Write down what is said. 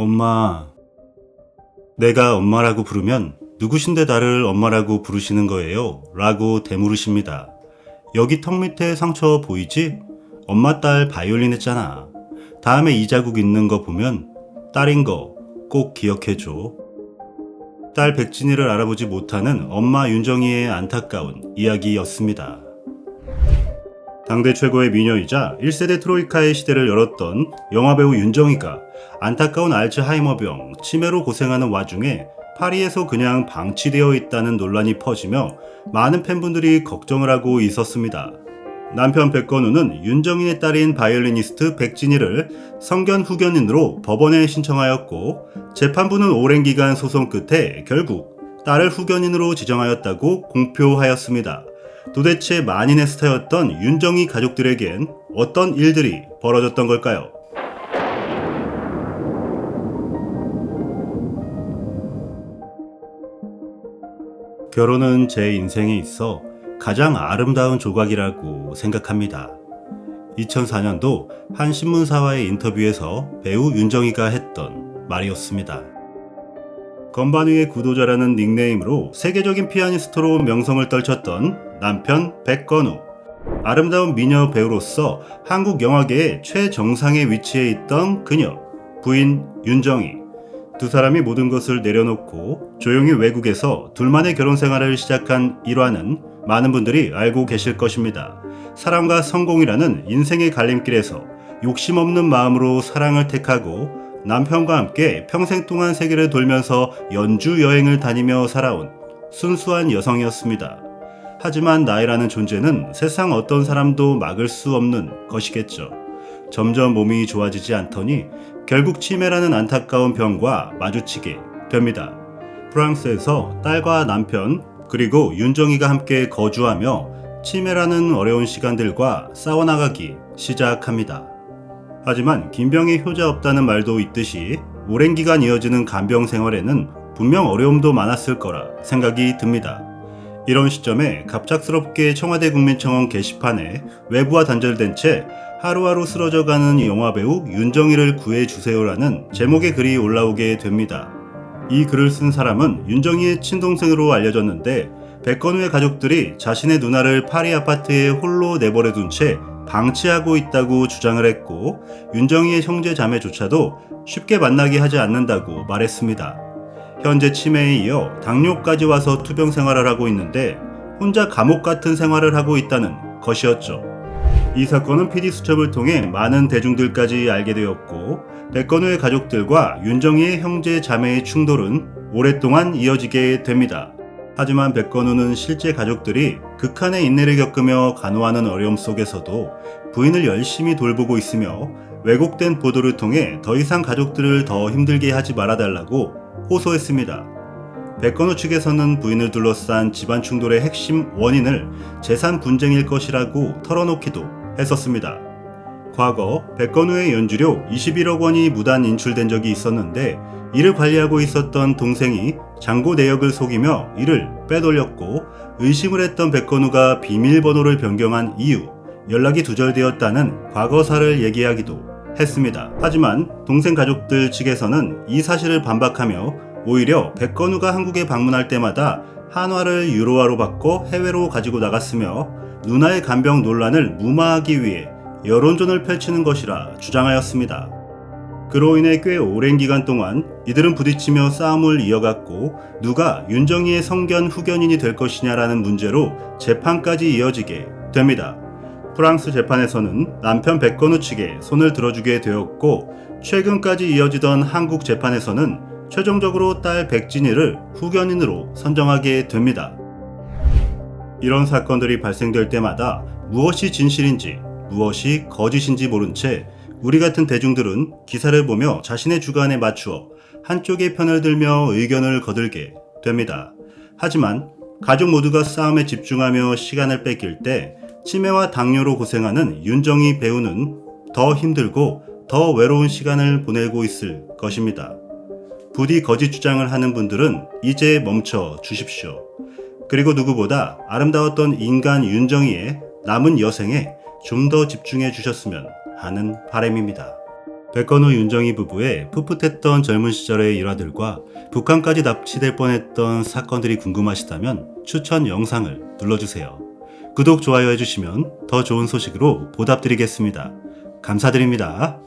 엄마, 내가 엄마라고 부르면 누구신데 나를 엄마라고 부르시는 거예요? 라고 되물으십니다. 여기 턱 밑에 상처 보이지? 엄마 딸 바이올린 했잖아. 다음에 이 자국 있는 거 보면 딸인 거 꼭 기억해줘. 딸 백진이를 알아보지 못하는 엄마 윤정이의 안타까운 이야기였습니다. 당대 최고의 미녀이자 1세대 트로이카의 시대를 열었던 영화배우 윤정이가 안타까운 알츠하이머병, 치매로 고생하는 와중에 파리에서 그냥 방치되어 있다는 논란이 퍼지며 많은 팬분들이 걱정을 하고 있었습니다. 남편 백건우는 윤정인의 딸인 바이올리니스트 백진이를 성견 후견인으로 법원에 신청하였고, 재판부는 오랜 기간 소송 끝에 결국 딸을 후견인으로 지정하였다고 공표하였습니다. 도대체 만인의 스타였던 윤정이 가족들에겐 어떤 일들이 벌어졌던 걸까요? 결혼은 제 인생에 있어 가장 아름다운 조각이라고 생각합니다. 2004년도 한 신문사와의 인터뷰에서 배우 윤정이가 했던 말이었습니다. 건반 위의 구도자라는 닉네임으로 세계적인 피아니스트로 명성을 떨쳤던 남편 백건우. 아름다운 미녀 배우로서 한국 영화계의 최정상의 위치에 있던 그녀, 부인 윤정이. 두 사람이 모든 것을 내려놓고 조용히 외국에서 둘만의 결혼 생활을 시작한 일화는 많은 분들이 알고 계실 것입니다. 사랑과 성공이라는 인생의 갈림길에서 욕심 없는 마음으로 사랑을 택하고 남편과 함께 평생 동안 세계를 돌면서 연주 여행을 다니며 살아온 순수한 여성이었습니다. 하지만 나이라는 존재는 세상 어떤 사람도 막을 수 없는 것이겠죠. 점점 몸이 좋아지지 않더니 결국 치매라는 안타까운 병과 마주치게 됩니다. 프랑스에서 딸과 남편 그리고 윤정이가 함께 거주하며 치매라는 어려운 시간들과 싸워나가기 시작합니다. 하지만 긴 병에 효자 없다는 말도 있듯이 오랜 기간 이어지는 간병 생활에는 분명 어려움도 많았을 거라 생각이 듭니다. 이런 시점에 갑작스럽게 청와대 국민청원 게시판에 외부와 단절된 채 하루하루 쓰러져가는 영화배우 윤정이를 구해주세요라는 제목의 글이 올라오게 됩니다. 이 글을 쓴 사람은 윤정이의 친동생으로 알려졌는데, 백건우의 가족들이 자신의 누나를 파리 아파트에 홀로 내버려둔 채 방치하고 있다고 주장을 했고, 윤정이의 형제 자매조차도 쉽게 만나게 하지 않는다고 말했습니다. 현재 치매에 이어 당뇨까지 와서 투병 생활을 하고 있는데 혼자 감옥 같은 생활을 하고 있다는 것이었죠. 이 사건은 PD수첩을 통해 많은 대중들까지 알게 되었고, 백건우의 가족들과 윤정이의 형제 자매의 충돌은 오랫동안 이어지게 됩니다. 하지만 백건우는 실제 가족들이 극한의 인내를 겪으며 간호하는 어려움 속에서도 부인을 열심히 돌보고 있으며, 왜곡된 보도를 통해 더 이상 가족들을 더 힘들게 하지 말아달라고 호소했습니다. 백건우 측에서는 부인을 둘러싼 집안 충돌의 핵심 원인을 재산 분쟁일 것이라고 털어놓기도 했었습니다. 과거 백건우의 연주료 21억 원이 무단 인출된 적이 있었는데, 이를 관리하고 있었던 동생이 잔고 내역을 속이며 이를 빼돌렸고, 의심을 했던 백건우가 비밀번호를 변경한 이후 연락이 두절되었다는 과거사를 얘기하기도 했습니다. 하지만 동생 가족들 측에서는 이 사실을 반박하며 오히려 백건우가 한국에 방문할 때마다 한화를 유로화로 바꿔 해외로 가지고 나갔으며 누나의 간병 논란을 무마하기 위해 여론전을 펼치는 것이라 주장하였습니다. 그로 인해 꽤 오랜 기간 동안 이들은 부딪히며 싸움을 이어갔고, 누가 윤정이의 성견 후견인이 될 것이냐라는 문제로 재판까지 이어지게 됩니다. 프랑스 재판에서는 남편 백건우 측에 손을 들어주게 되었고, 최근까지 이어지던 한국 재판에서는 최종적으로 딸 백진이를 후견인으로 선정하게 됩니다. 이런 사건들이 발생될 때마다 무엇이 진실인지 무엇이 거짓인지 모른 채 우리 같은 대중들은 기사를 보며 자신의 주관에 맞추어 한쪽의 편을 들며 의견을 거들게 됩니다. 하지만 가족 모두가 싸움에 집중하며 시간을 뺏길 때 치매와 당뇨로 고생하는 윤정이 배우는 더 힘들고 더 외로운 시간을 보내고 있을 것입니다. 부디 거짓 주장을 하는 분들은 이제 멈춰 주십시오. 그리고 누구보다 아름다웠던 인간 윤정이의 남은 여생에 좀 더 집중해 주셨으면 하는 바람입니다. 백건우 윤정희 부부의 풋풋했던 젊은 시절의 일화들과 북한까지 납치될 뻔했던 사건들이 궁금하시다면 추천 영상을 눌러주세요. 구독, 좋아요 해주시면 더 좋은 소식으로 보답드리겠습니다. 감사드립니다.